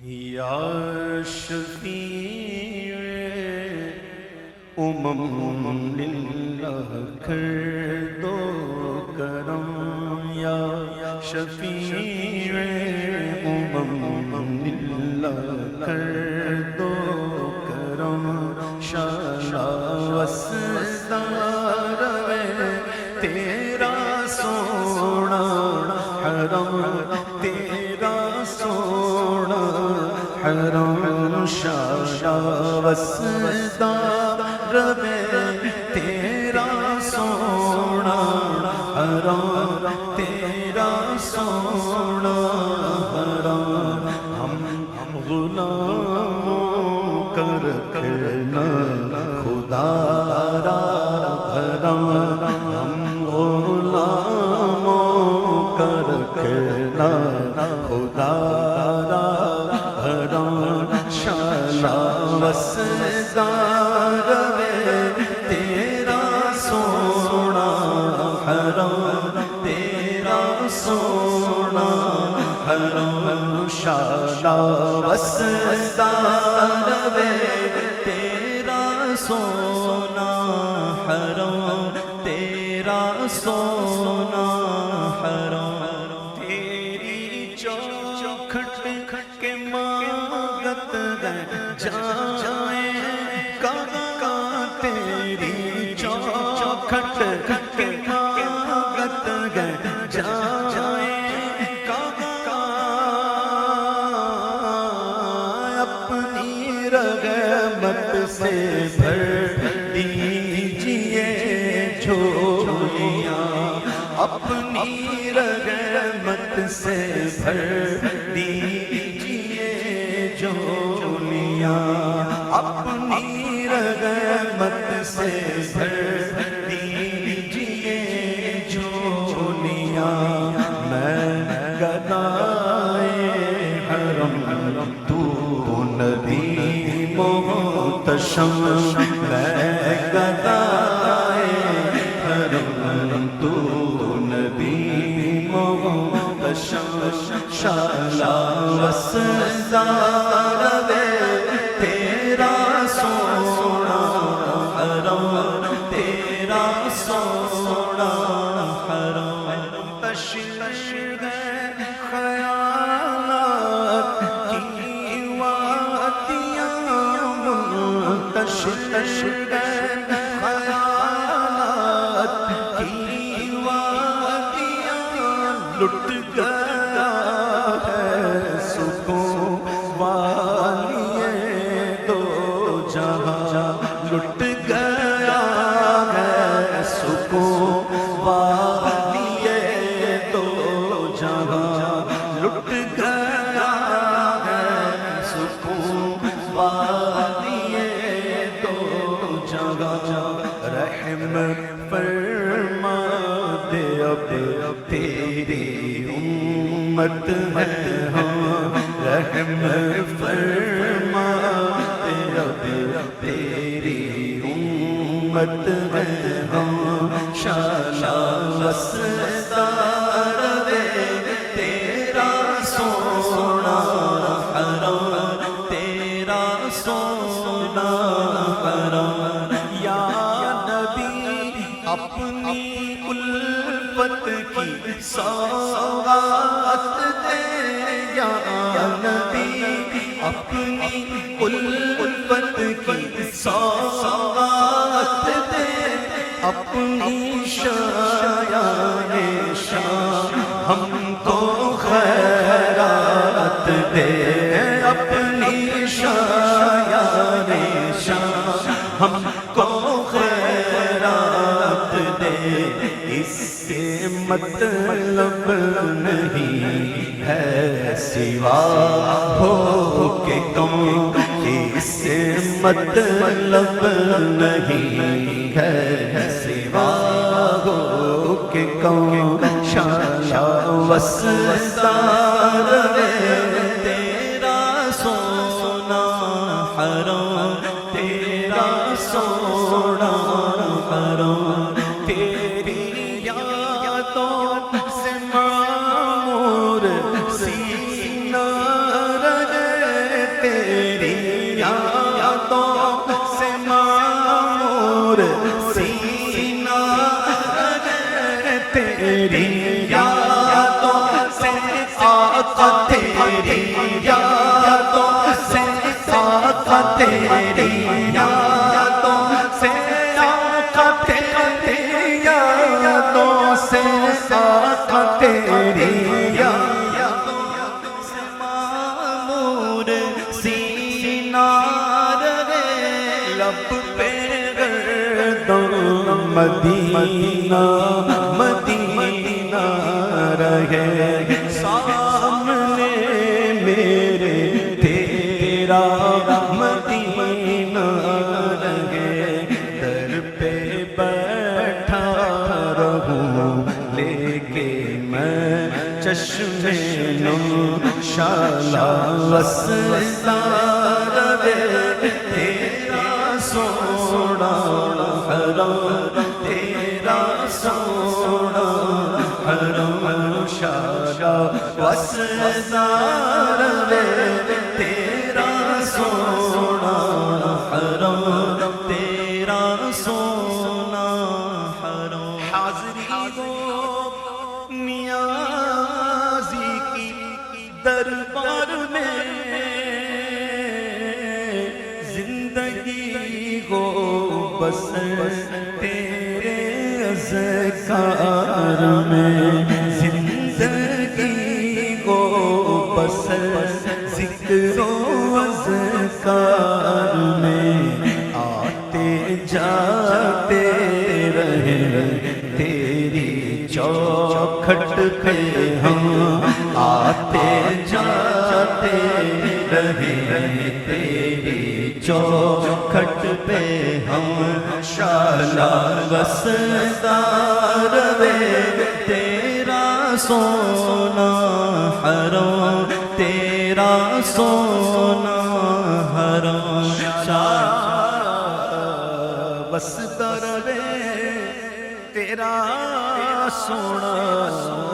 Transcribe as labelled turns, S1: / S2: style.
S1: یا شفیع للہ کر دو کرم، یا شفیع للہ کر دو کرم، شالا وسدا روے تیرا سونا حرم، تیرا سونا حرم، شالا وسدا روے تیرا سونا حرم، تیرا سونا حرم، ہم غلاموں کا رکھنا خدا را بھرم، ہم غلاموں کا رکھنا خدا را بھرم، شالا وسدا روے تیرا سونا حرم، تیرا سونا حرم، شالا وسدا روے تیرا سونا حرم، تیرا سونا حرم، تیری چوکھٹ کے مانگت ہے جائیں کہاں، تیری چوکھٹ کے مانگت ہے جائیں کہاں، اپنی رحمت سے بھر دیجئے جھولیاں، اپنی رحمت سے بھر دیجئے جھولیاں، اپنی رحمت سے بھر دیجئے جھولیاں، میں گدائے حرم تو نبی محتشم، میں گدائے حرم تو نبی محتشم، شالا وسدا روے تیرا سونا حرم، تیرا سونا حرم، تشریح خیالات کی وادیاں، تشریح خیالات کی وادیاں، لٹ گیا ہے سکون والیے دو جہاں، لٹ گیا ہے سکون والیے دو جہاں، لٹ گیا ہے سکون والیے دو جہاں، رحم فرما دے اب تیری امت ہے ہم، رحم فرما دے اب تیری امت ہے ہم، شالا وسدا روے تیرا سونا حرم، تیرا سونا حرم، یا نبی اپنی الفت کی سوغات دے، یا نبی اپنی الفت کی سوغات دے، اپنی شایان شان ہم کو خیرات دے، اپنی شایان شان ہم کو خیرات دے، اس سے مطلب نہیں ہے سوا ہو کے کم، اس سے مطلب نہیں ہے سوا ہو کے کم، شالا وسدا روے تیرا سونا حرم، تیرا سونا حرم، تیری یادوں سے معمور سینہ رہے، تیری یادوں سے آقا تیری یادوں سے آقا تیری یادوں سے آقا تیری یادوں سے آقا تیری یادوں سے معمور سینہ رہے لب پہ گردن مدینہ مدینہ رہے سامنے میرے تیرا مدینہ رہے در پہ بیٹھا رہوں لے کے میں چشم نوشالہ وصلہ رہے تیرا سونا حرم تیرا سونا حرم شالا وصلہ رہے تیرا سونا حرم تیرا سونا حرم حاضری ہو نیازی کی دربار میں زندگی کو بس تیرے اذکار میں زندگی کو بس ذکر و اذکار میں آتے جاتے رہے تیری چوکھٹ پہ ہم آتے جاتے رہے تیری چوکھٹ پہ ہم شالا وصلہ رہے تیرا سونا حرم تیرا سونا حرم شالا وصلہ رہے تیرا سونا